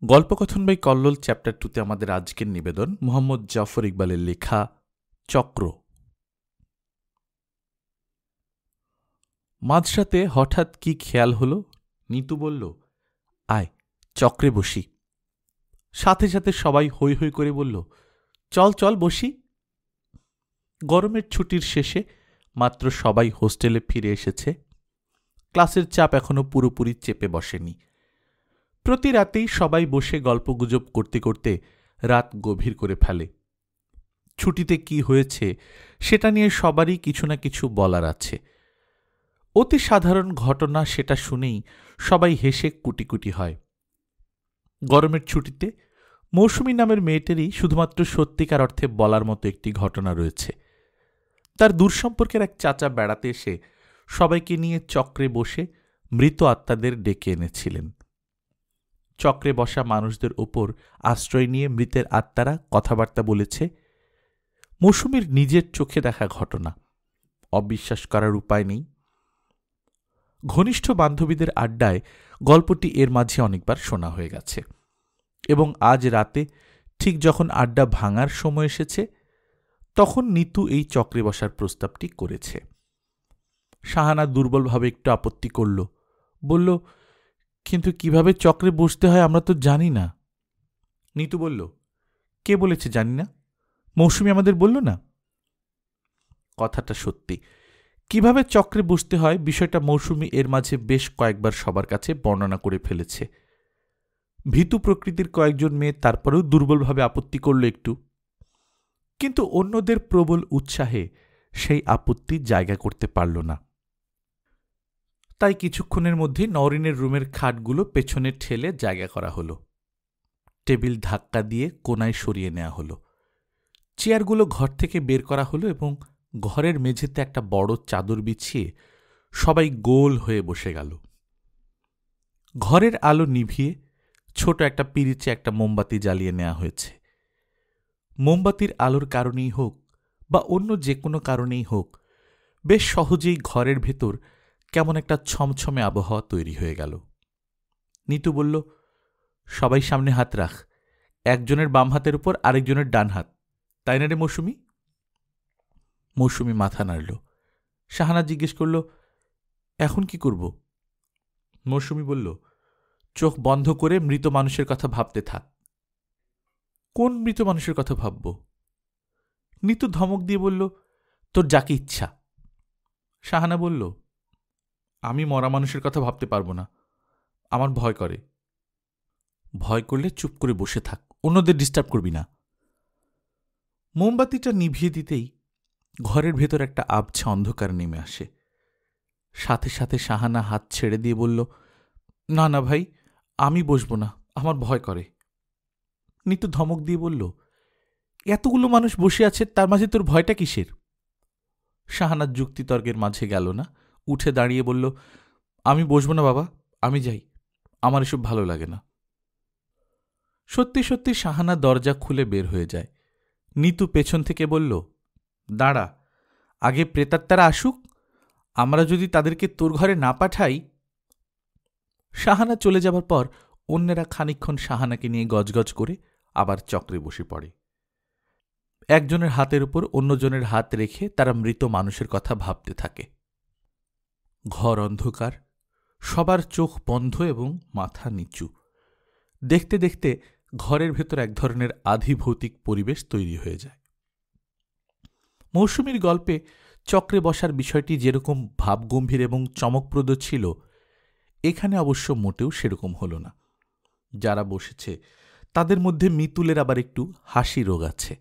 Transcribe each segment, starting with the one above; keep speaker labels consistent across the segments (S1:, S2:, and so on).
S1: গল্পকথন by Kallol chapter 2তে আমাদের আজকের নিবেদন মোহাম্মদ জাফর ইকবালের লেখা চক্র। মাঝরাতে হঠাৎ কি খেয়াল হলো, নিতু বলল, আয় চক্রে বসি। সাথে সাথে সবাই হৈ হৈ করে বলল, চল চল বসি। গরমের ছুটির শেষে মাত্র সবাই হোস্টেলে ফিরে এসেছে। ক্লাসের চাপ এখনো পুরোপুরি চেপে বসেনি। প্রতি রাতেই সবাই বসে গল্পগুজব করতে করতে রাত গভীর করে ফেলে। ছুটিতে কি হয়েছে সেটা নিয়ে সবারই কিছু না কিছু বলার আছে। অতি সাধারণ ঘটনা, সেটা শুনেই সবাই হেসে কুটি কুটি হয়। গরমের ছুটিতে মৌসুমী নামের মেয়েটেরই শুধুমাত্র সত্যিকার অর্থে বলার মতো একটি ঘটনা রয়েছে। তার দূর সম্পর্কের এক চাচা বেড়াতে এসে সবাইকে নিয়ে চক্রে বসে মৃত আত্মাদের ডেকে এনেছিলেন। চক্রে বসা মানুষদের ওপর আশ্রয় নিয়ে মৃতের আত্মারা কথাবার্তা বলেছে। মৌসুমীর নিজের চোখে দেখা ঘটনা, অবিশ্বাস করার উপায় নেই। ঘনিষ্ঠ বান্ধবীদের আড্ডায় গল্পটি এর মাঝে অনেকবার শোনা হয়ে গেছে এবং আজ রাতে ঠিক যখন আড্ডা ভাঙার সময় এসেছে তখন নিতু এই চক্রে বসার প্রস্তাবটি করেছে। সাহানা দুর্বলভাবে একটু আপত্তি করল, বলল, কিন্তু কিভাবে চক্রে বসতে হয় আমরা তো জানি না। নিতু বলল, কে বলেছে জানি না? মৌসুমী আমাদের বলল না। কথাটা সত্যি। কিভাবে চক্রে বসতে হয় বিষয়টা মৌসুমী এর মাঝে বেশ কয়েকবার সবার কাছে বর্ণনা করে ফেলেছে। ভীতু প্রকৃতির কয়েকজন মেয়ে তারপরেও দুর্বলভাবে আপত্তি করল একটু, কিন্তু অন্যদের প্রবল উৎসাহে সেই আপত্তি জায়গা করতে পারল না। তাই কিছুক্ষণের মধ্যে নওরিনের রুমের খাটগুলো পেছনে ঠেলে জায়গা করা হলো। টেবিল ধাক্কা দিয়ে কোনায় সরিয়ে নেওয়া হলো। চেয়ারগুলো ঘর থেকে বের করা হলো এবং ঘরের মেঝেতে একটা বড় চাদর বিছিয়ে সবাই গোল হয়ে বসে গেল। ঘরের আলো নিভিয়ে ছোট একটা পিরিচে একটা মোমবাতি জ্বালিয়ে নেওয়া হয়েছে। মোমবাতির আলোর কারণেই হোক বা অন্য যে কোনো কারণেই হোক, বেশ সহজেই ঘরের ভেতর কেমন একটা ছমছমে আবহাওয়া তৈরি হয়ে গেল। নিতু বলল, সবাই সামনে হাত রাখ, একজনের বাম হাতের উপর আরেকজনের ডান হাত, তাই না রে মৌসুমী? মৌসুমী মাথা নাড়ল। সাহানা জিজ্ঞেস করল, এখন কি করব? মৌসুমী বলল, চোখ বন্ধ করে মৃত মানুষের কথা ভাবতে থাক। কোন মৃত মানুষের কথা ভাবব? নিতু ধমক দিয়ে বলল, তোর যাকে ইচ্ছা। সাহানা বলল, আমি মরা মানুষের কথা ভাবতে পারব না, আমার ভয় করে। ভয় করলে চুপ করে বসে থাক, অন্যদের ডিস্টার্ব করবি না। মোমবাতিটা নিভিয়ে দিতেই ঘরের ভেতর একটা আবছা অন্ধকার নেমে আসে। সাথে সাথে সাহানা হাত ছেড়ে দিয়ে বলল, না না ভাই, আমি বসব না, আমার ভয় করে। নিতু ধমক দিয়ে বলল, এতগুলো মানুষ বসে আছে, তার মাঝে তোর ভয়টা কিসের? সাহানার যুক্তিতর্কের মাঝে গেল না, উঠে দাঁড়িয়ে বলল, আমি বসব না বাবা, আমি যাই, আমার এসব ভালো লাগে না। সত্যি সত্যি সাহানা দরজা খুলে বের হয়ে যায়। নিতু পেছন থেকে বলল, দাঁড়া, আগে প্রেতাত্মারা আসুক, আমরা যদি তাদেরকে তোর ঘরে না পাঠাই। সাহানা চলে যাবার পর অন্যেরা খানিকক্ষণ সাহানাকে নিয়ে গজগজ করে আবার চক্রে বসে পড়ে। একজনের হাতের উপর অন্যজনের হাত রেখে তারা মৃত মানুষের কথা ভাবতে থাকে। ঘর অন্ধকার, সবার চোখ বন্ধ এবং মাথা নিচু। দেখতে দেখতে ঘরের ভেতর এক ধরনের আধিভৌতিক পরিবেশ তৈরি হয়ে যায়। মৌসুমীর গল্পে চক্রে বসার বিষয়টি যেরকম ভাবগম্ভীর এবং চমকপ্রদ ছিল, এখানে অবশ্য মোটেও সেরকম হল না। যারা বসেছে তাদের মধ্যে মিতুলের আবার একটু হাসি রোগ আছে।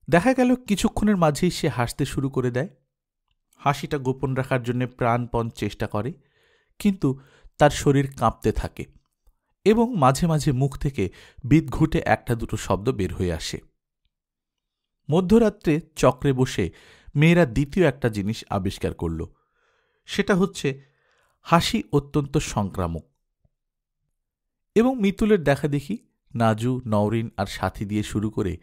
S1: দেখা গেল কিছুক্ষণের মাঝেই সে হাসতে শুরু করে দেয়। হাসিটা গোপন রাখার জন্য প্রাণপণ চেষ্টা করে, কিন্তু তার শরীর কাঁপতে থাকে এবং মাঝে মাঝে মুখ থেকে বিদঘুটে একটা দুটো শব্দ বের হয়ে আসে। মধ্যরাত্রে চক্রে বসে মেয়েরা দ্বিতীয় একটা জিনিস আবিষ্কার করল, সেটা হচ্ছে হাসি অত্যন্ত সংক্রামক। এবং মিতুলের দেখা দেখি নাজু, নওরিন আর সাথী দিয়ে শুরু করে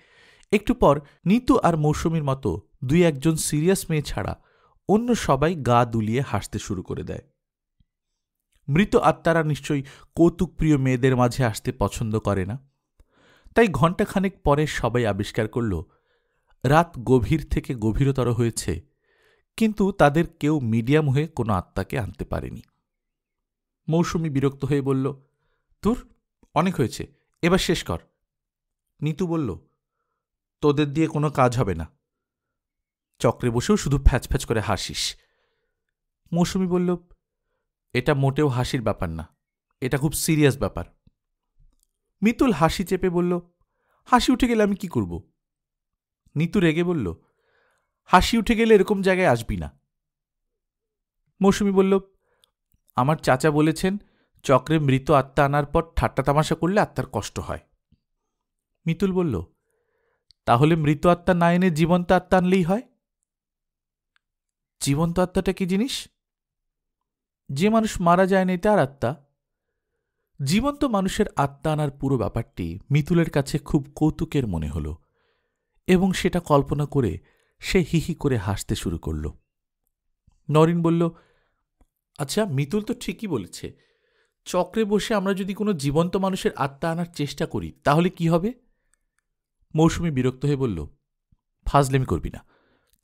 S1: একটু পর নিতু আর মৌসুমীর মতো দুই একজন সিরিয়াস মেয়ে ছাড়া অন্য সবাই গা দুলিয়ে হাসতে শুরু করে দেয়। মৃত আত্মারা নিশ্চয়ই কৌতুকপ্রিয় মেয়েদের মাঝে আসতে পছন্দ করে না। তাই ঘণ্টাখানেক পরে সবাই আবিষ্কার করল রাত গভীর থেকে গভীরতর হয়েছে, কিন্তু তাদের কেউ মিডিয়াম হয়ে কোনো আত্মাকে আনতে পারেনি। মৌসুমী বিরক্ত হয়ে বলল, ধুর, অনেক হয়েছে, এবার শেষ কর। নিতু বলল, তোদের দিয়ে কোনো কাজ হবে না, চক্রে বসেও শুধু ফ্যাচ ফ্যাচ করে হাসিস। মৌসুমী বলল, এটা মোটেও হাসির ব্যাপার না, এটা খুব সিরিয়াস ব্যাপার। মিতুল হাসি চেপে বলল, হাসি উঠে গেলে আমি কি করব? নিতু রেগে বলল, হাসি উঠে গেলে এরকম জায়গায় আসবি না। মৌসুমী বলল, আমার চাচা বলেছেন চক্রে মৃত আত্মা আনার পর ঠাট্টা তামাশা করলে আত্মার কষ্ট হয়। মিতুল বলল, তাহলে মৃত আত্মা না এনে জীবন্ত আত্মা আনলেই হয়। জীবন্ত আত্মাটা কি জিনিস? যে মানুষ মারা যায়নি তার আত্মা। জীবন্ত মানুষের আত্মা আনার পুরো ব্যাপারটি মিতুলের কাছে খুব কৌতুকের মনে হল এবং সেটা কল্পনা করে সে হিহি করে হাসতে শুরু করল। নরিন বলল, আচ্ছা, মিতুল তো ঠিকই বলেছে, চক্রে বসে আমরা যদি কোনো জীবন্ত মানুষের আত্মা আনার চেষ্টা করি তাহলে কি হবে? মৌসুমী বিরক্ত হয়ে বলল, ফাজলেমি করবি না,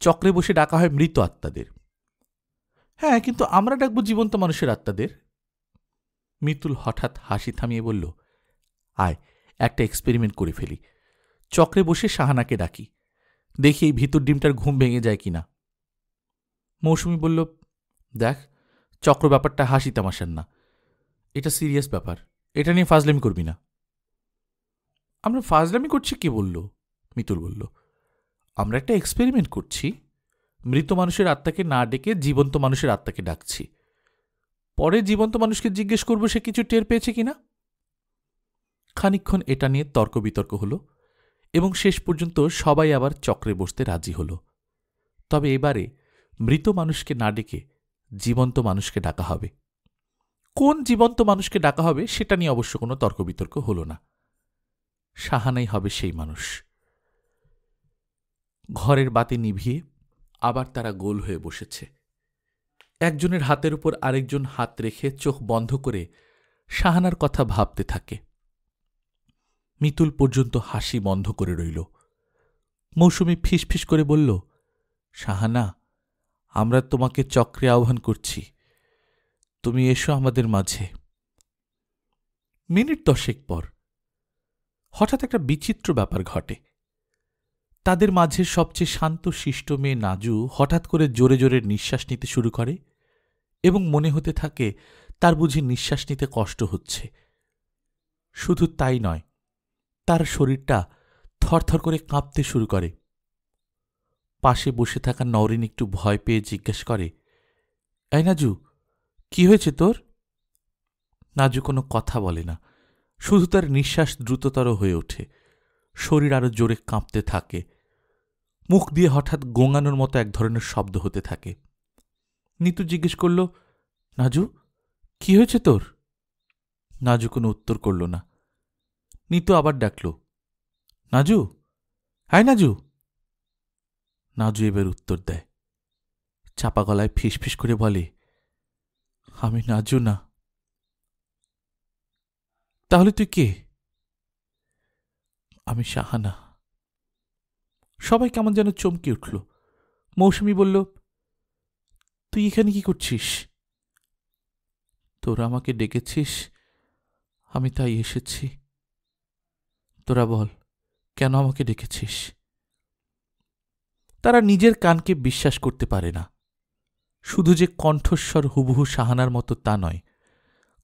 S1: চক্রে বসে ডাকা হয় মৃত আত্মাদের। হ্যাঁ, কিন্তু আমরা ডাকবো জীবন্ত মানুষের আত্মাদের। মিতুল হঠাৎ হাসি থামিয়ে বলল, আয় একটা এক্সপেরিমেন্ট করে ফেলি, চক্রে বসে শাহানাকে ডাকি, দেখি এই ভিতর ডিমটার ঘুম ভেঙে যায় কিনা। মৌসুমী বলল, দেখ, চক্র ব্যাপারটা হাসি তামাশার না, এটা সিরিয়াস ব্যাপার, এটা নিয়ে ফাজলামি করবি না। আমরা ফাজলামি করছি কে বলল? মিতুল বলল, আমরা একটা এক্সপেরিমেন্ট করছি, মৃত মানুষের আত্মাকে না ডেকে জীবন্ত মানুষের আত্মাকে ডাকছি, পরে জীবন্ত মানুষকে জিজ্ঞেস করব সে কিছু টের পেয়েছে কিনা। খানিকক্ষণ এটা নিয়ে তর্ক বিতর্ক হল এবং শেষ পর্যন্ত সবাই আবার চক্রে বসতে রাজি হল। তবে এবারে মৃত মানুষকে না ডেকে জীবন্ত মানুষকে ডাকা হবে। কোন জীবন্ত মানুষকে ডাকা হবে সেটা নিয়ে অবশ্য কোনো তর্ক বিতর্ক হল না। শাহানাই হবে সেই মানুষ। ঘরের বাতি নিভিয়ে আবার তারা গোল হয়ে বসেছে। একজনের হাতের উপর আরেকজন হাত রেখে চোখ বন্ধ করে শাহানার কথা ভাবতে থাকে। মিতুল পর্যন্ত হাসি বন্ধ করে রইল। মৌসুমী ফিসফিস করে বলল, শাহানা, আমরা তোমাকে চক্রে আহ্বান করছি, তুমি এসো আমাদের মাঝে। মিনিট 10 পর হঠাৎ একটা বিচিত্র ব্যাপার ঘটে। তাদের মাঝে সবচেয়ে শান্ত শিষ্ট মেয়ে নাজু হঠাৎ করে জোরে জোরে নিঃশ্বাস নিতে শুরু করে এবং মনে হতে থাকে তার বুঝি নিঃশ্বাস নিতে কষ্ট হচ্ছে। শুধু তাই নয়, তার শরীরটা থরথর করে কাঁপতে শুরু করে। পাশে বসে থাকা নরিন একটু ভয় পেয়ে জিজ্ঞেস করে, এই নাজু, কি হয়েছে তোর? নাজু কোনো কথা বলে না, শুধু তার নিঃশ্বাস দ্রুততর হয়ে ওঠে, শরীর আরো জোরে কাঁপতে থাকে, মুখ দিয়ে হঠাৎ গোঙানোর মতো এক ধরনের শব্দ হতে থাকে। নিতু জিজ্ঞেস করল, নাজু, কি হয়েছে তোর? নাজু কোনো উত্তর করল না। নিতু আবার ডাকল, নাজু, হায় নাজু। নাজু এবার উত্তর দেয়, চাপা গলায় ফিসফিস করে বলে, আমি নাজু না। তাহলে তুই কে? আমি শাহানা। সবাই কেমন যেন চমকে উঠল। মৌসুমী বলল, তুই এখানে কি করছিস? তোরা আমাকে ডেকেছিস, আমি তাই এসেছি। তোরা বল, কেন আমাকে ডেকেছিস? তারা নিজের কানকে বিশ্বাস করতে পারে না। শুধু যে কণ্ঠস্বর হুবহু শাহানার মতো তা নয়,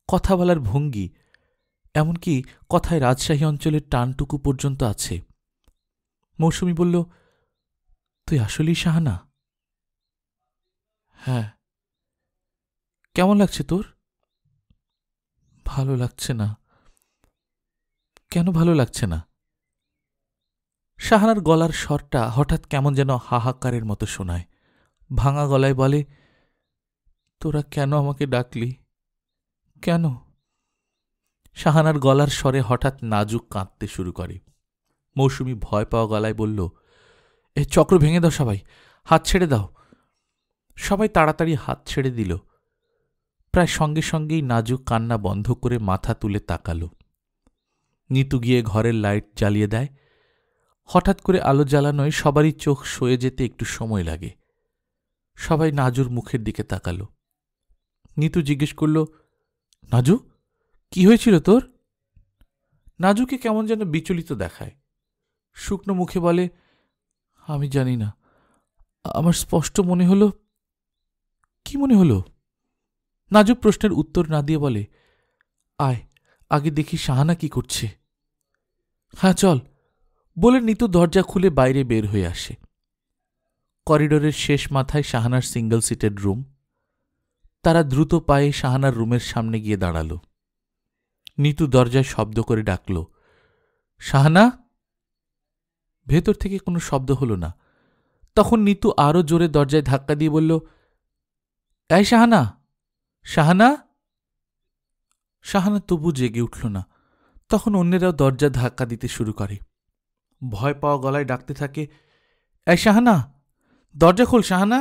S1: কথা বলার ভঙ্গি, এমনকি কথায় রাজশাহী অঞ্চলের টানটুকু পর্যন্ত আছে। মৌসুমী বলল, তুই আসলেই শাহানা? হ্যাঁ। কেমন লাগছে তোর? ভালো লাগছে না। কেন ভালো লাগছে না? শাহানার গলার স্বরটা হঠাৎ কেমন যেন হাহাকারের মতো শোনায়। ভাঙা গলায় বলে, তোরা কেন আমাকে ডাকলি? কেন? শাহানার গলার স্বরে হঠাৎ নাজুক কাঁদতে শুরু করে। মৌসুমী ভয় পাওয়া গলায় বলল, এ চক্র ভেঙে দাও, সবাই হাত ছেড়ে দাও। সবাই তাড়াতাড়ি হাত ছেড়ে দিল। প্রায় সঙ্গে সঙ্গেই নাজু কান্না বন্ধ করে মাথা তুলে তাকাল। নিতু গিয়ে ঘরের লাইট জ্বালিয়ে দেয়। হঠাৎ করে আলো জ্বালানোয় সবারই চোখ সয়ে যেতে একটু সময় লাগে। সবাই নাজুর মুখের দিকে তাকাল। নিতু জিজ্ঞেস করল, নাজু, কি হয়েছিল তোর? নাজুকে কেমন যেন বিচলিত দেখায়। শুকনো মুখে বলে, আমি জানি না, আমার স্পষ্ট মনে হলো। কি মনে হলো? নাজু প্রশ্নের উত্তর না দিয়ে বলে, আয় আগে দেখি শাহানা কি করছে। হ্যাঁ চল, বলে নিতু দরজা খুলে বাইরে বের হয়ে আসে। করিডোরের শেষ মাথায় শাহানার সিঙ্গল সিটেড রুম। তারা দ্রুত পায়ে শাহানার রুমের সামনে গিয়ে দাঁড়াল। নিতু দরজায় শব্দ করে ডাকল, শাহানা। ভেতর থেকে কোনো শব্দ হল না। তখন নিতু আরও জোরে দরজায় ধাক্কা দিয়ে বলল, এই শাহানা, শাহানা। শাহানা তবু জেগে উঠল না। তখন অন্যেরাও দরজা ধাক্কা দিতে শুরু করে। ভয় পাওয়া গলায় ডাকতে থাকে, এই শাহানা, দরজা খোল শাহানা।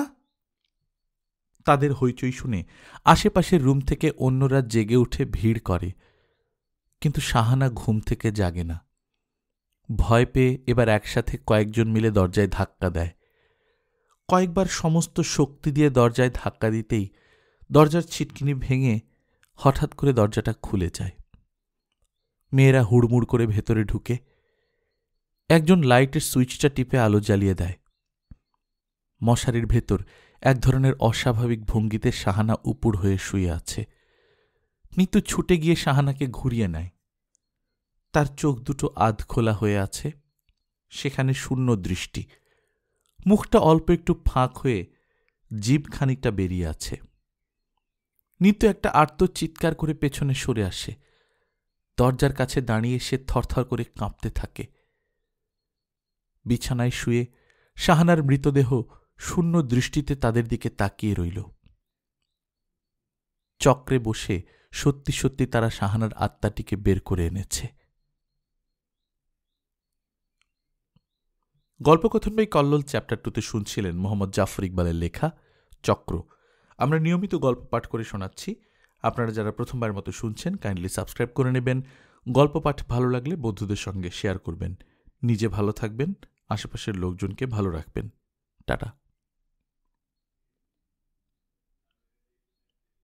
S1: তাদের হইচই শুনে আশেপাশের রুম থেকে অন্যরা জেগে উঠে ভিড় করে, কিন্তু শাহানা ঘুম থেকে জাগে না। ভয় পেয়ে এবার একসাথে কয়েকজন মিলে দরজায় ধাক্কা দেয়। কয়েকবার সমস্ত শক্তি দিয়ে দরজায় ধাক্কা দিতেই দরজার ছিটকিনি ভেঙে হঠাৎ করে দরজাটা খুলে যায়। মেয়েরা হুড়মুড় করে ভেতরে ঢুকে। একজন লাইটের সুইচটা টিপে আলো জ্বালিয়ে দেয়। মশারির ভেতর এক ধরনের অস্বাভাবিক ভঙ্গিতে শাহানা উপুড় হয়ে শুয়ে আছে। নিতু ছুটে গিয়ে শাহানাকে ঘুরিয়ে নেয়। তার চোখ দুটো আধ খোলা হয়ে আছে, সেখানে শূন্য দৃষ্টি। মুখটা অল্প একটু ফাঁক হয়ে জিভ খানিকটা বেরিয়ে আছে। নিতু একটা আর্ত চিৎকার করে পেছনে সরে আসে। দরজার কাছে দাঁড়িয়ে সে থরথর করে কাঁপতে থাকে। বিছানায় শুয়ে শাহানার মৃতদেহ শূন্য দৃষ্টিতে তাদের দিকে তাকিয়ে রইল। চক্রে বসে সত্যি সত্যি তারা শাহানার আত্মাটিকে বের করে এনেছে। গল্পকথন বাই কল্লোল চ্যাপ্টার 2তে শুনছিলেন মোহাম্মদ জাফর ইকবালের লেখা চক্র। আমরা নিয়মিত গল্প পাঠ করে শোনাচ্ছি। আপনারা যারা প্রথমবার মতো শুনছেন, কাইন্ডলি সাবস্ক্রাইব করে নেবেন। গল্প পাঠ ভালো লাগলে বন্ধুদের সঙ্গে শেয়ার করবেন। নিজে ভালো থাকবেন, আশেপাশের লোকজনকে ভালো রাখবেন। টাটা।